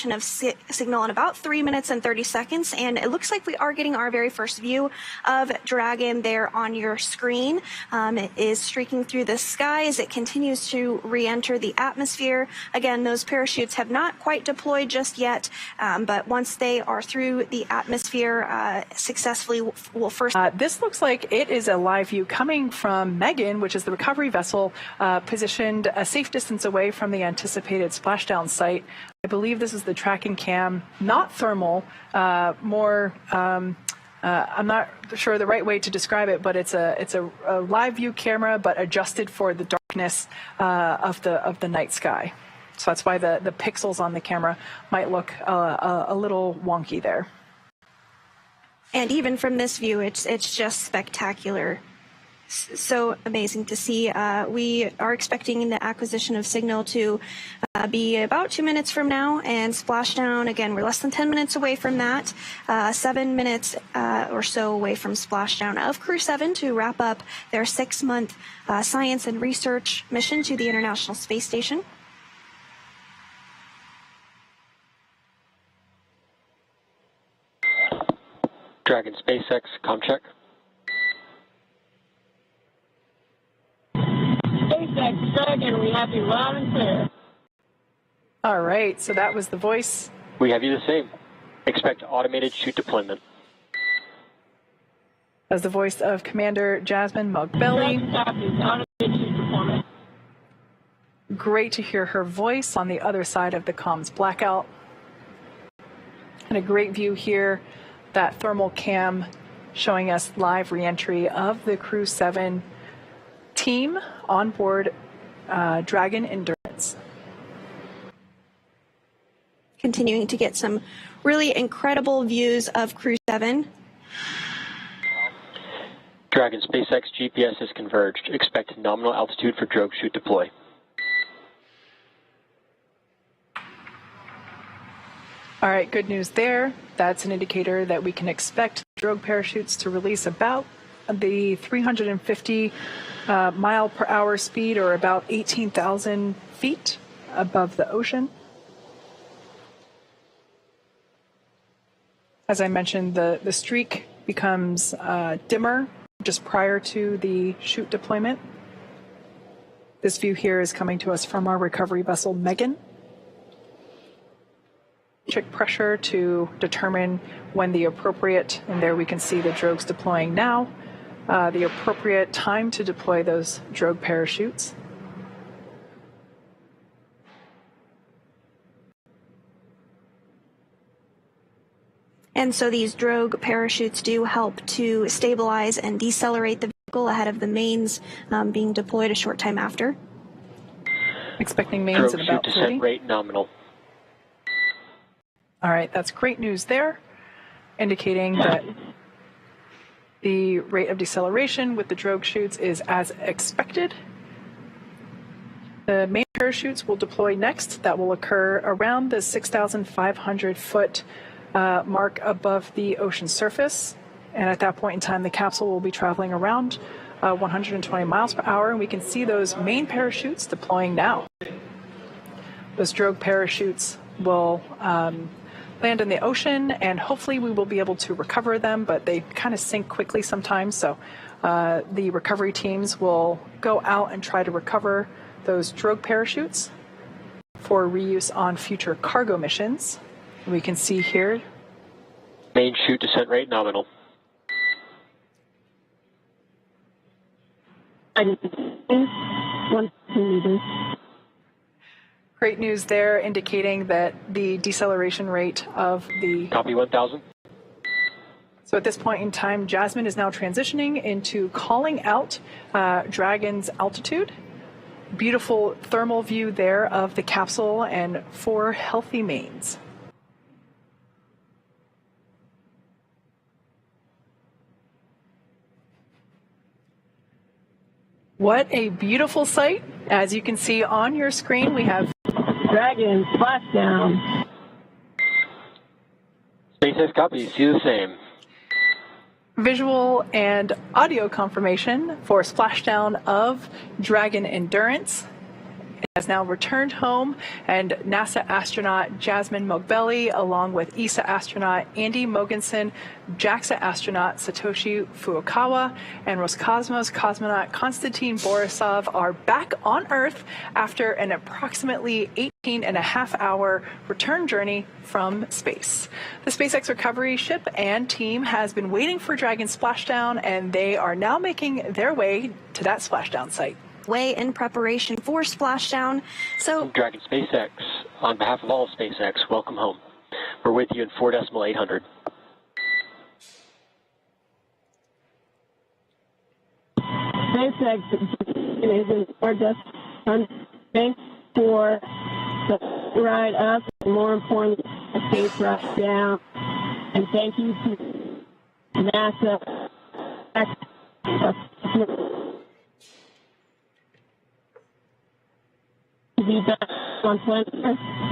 acquisition of signal in about 3 minutes and 30 seconds, and it looks like we are getting our very first view of Dragon there on your screen. It is streaking through the sky as it continues to re-enter the atmosphere. Again, those parachutes have not quite deployed just yet, but once they are through the atmosphere successfully, we'll first... This looks like it is a live view coming from Megan, which is the recovery vessel positioned a safe distance away from the anticipated splashdown site. I believe this is the tracking cam, not thermal, more, I'm not sure the right way to describe it, but it's a live view camera, but adjusted for the darkness of the night sky. So that's why the pixels on the camera might look a little wonky there. And even from this view, it's just spectacular. So amazing to see. We are expecting the acquisition of signal to be about 2 minutes from now, and splashdown, again, we're less than 10 minutes away from that, 7 minutes or so away from splashdown of Crew 7 to wrap up their 6-month science and research mission to the International Space Station. Dragon SpaceX, ComCheck. SpaceX Dragon, we have you loud and clear. All right, so that was the voice. We have you the same. Expect automated chute deployment. As the voice of Commander Jasmine Mugbelly. Great to hear her voice on the other side of the comms blackout. And a great view here, that thermal cam showing us live reentry of the Crew 7 team on board Dragon Endurance. Continuing to get some really incredible views of Crew 7. Dragon SpaceX GPS is converged. Expect nominal altitude for drogue chute deploy. All right, good news there. That's an indicator that we can expect drogue parachutes to release about the 350 mile per hour speed, or about 18,000 feet above the ocean. As I mentioned, the streak becomes dimmer just prior to the chute deployment. This view here is coming to us from our recovery vessel, Megan. Check pressure to determine when the appropriate, and there we can see the drogues deploying now, the appropriate time to deploy those drogue parachutes. And so these drogue parachutes do help to stabilize and decelerate the vehicle ahead of the mains being deployed a short time after. Expecting mains at about 30. Descent rate nominal. All right, that's great news there, indicating that the rate of deceleration with the drogue chutes is as expected. The main parachutes will deploy next. That will occur around the 6,500 foot mark above the ocean surface. And at that point in time, the capsule will be traveling around 120 miles per hour, and we can see those main parachutes deploying now. Those drogue parachutes will land in the ocean, and hopefully we will be able to recover them, but they kind of sink quickly sometimes, so the recovery teams will go out and try to recover those drogue parachutes for reuse on future cargo missions. We can see here. Main chute descent rate nominal. Great news there, indicating that the deceleration rate of the... Copy 1,000. So at this point in time, Jasmine is now transitioning into calling out Dragon's altitude. Beautiful thermal view there of the capsule and 4 healthy mains. What a beautiful sight. As you can see on your screen, we have Dragon Splashdown. SpaceX copy, see the same. Visual and audio confirmation for splashdown of Dragon Endurance. has now returned home, and NASA astronaut Jasmine Mogbelli, along with ESA astronaut Andy Mogensen, JAXA astronaut Satoshi Furukawa, and Roscosmos cosmonaut Konstantin Borisov are back on Earth after an approximately 18.5-hour return journey from space. The SpaceX recovery ship and team has been waiting for Dragon Splashdown, and they are now making their way to that splashdown site. Way in preparation for Splashdown. So, Dragon SpaceX, on behalf of all of SpaceX, welcome home. We're with you in 4.800. SpaceX is in our thanks for the ride up, and more importantly, the space ride down. And thank you to NASA. To be back on planet Earth.